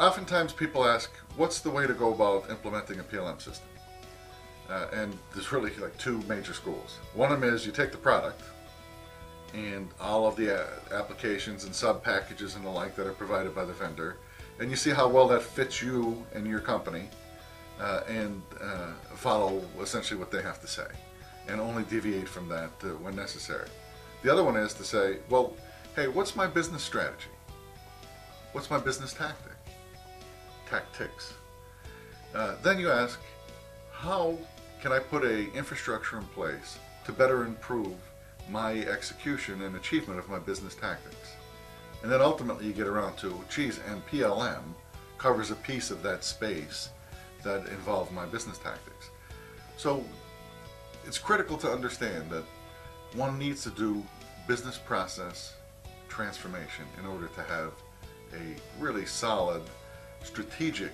Oftentimes people ask, what's the way to go about implementing a PLM system? And there's really like two major schools. One of them is you take the product and all of the applications and sub packages and the like that are provided by the vendor, and you see how well that fits you and your company, and follow essentially what they have to say and only deviate from that when necessary. The other one is to say, well, hey, what's my business strategy? What's my business tactics? Then you ask, how can I put an infrastructure in place to better improve my execution and achievement of my business tactics? And then ultimately you get around to, geez, and PLM covers a piece of that space that involves my business tactics. So it's critical to understand that one needs to do business process transformation in order to have a really solid strategic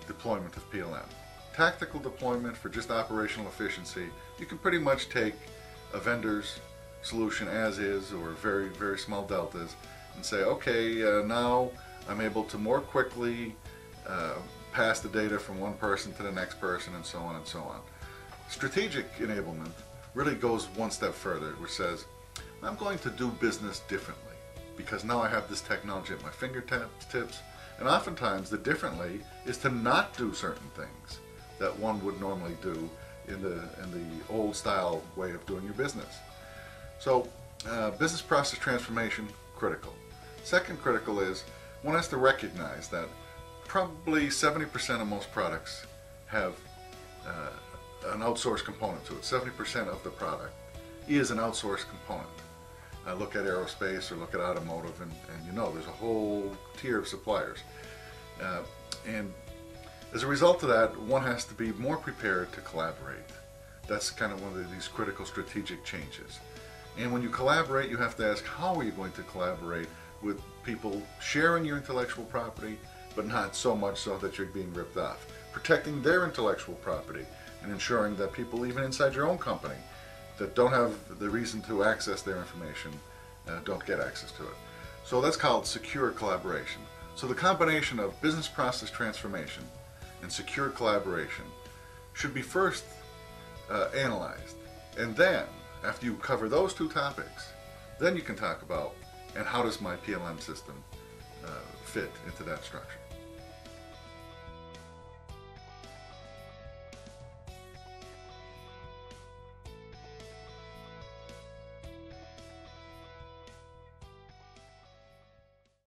deployment of PLM. Tactical deployment for just operational efficiency, you can pretty much take a vendor's solution as is, or very, very small deltas, and say, okay, now I'm able to more quickly pass the data from one person to the next person, and so on and so on. Strategic enablement really goes one step further, which says, I'm going to do business differently because now I have this technology at my fingertips, and oftentimes the differently is to not do certain things that one would normally do in the old style way of doing your business. So business process transformation, critical. Second critical is one has to recognize that probably 70% of most products have an outsourced component to it. 70% of the product is an outsourced component. Look at aerospace or look at automotive, and you know there's a whole tier of suppliers. And as a result of that, one has to be more prepared to collaborate. That's kind of one of these critical strategic changes. And when you collaborate, you have to ask, how are you going to collaborate with people sharing your intellectual property, but not so much so that you're being ripped off. Protecting their intellectual property and ensuring that people even inside your own company that don't have the reason to access their information don't get access to it. So that's called secure collaboration. So the combination of business process transformation and secure collaboration should be first analyzed, and then after you cover those two topics, then you can talk about, and how does my PLM system fit into that structure.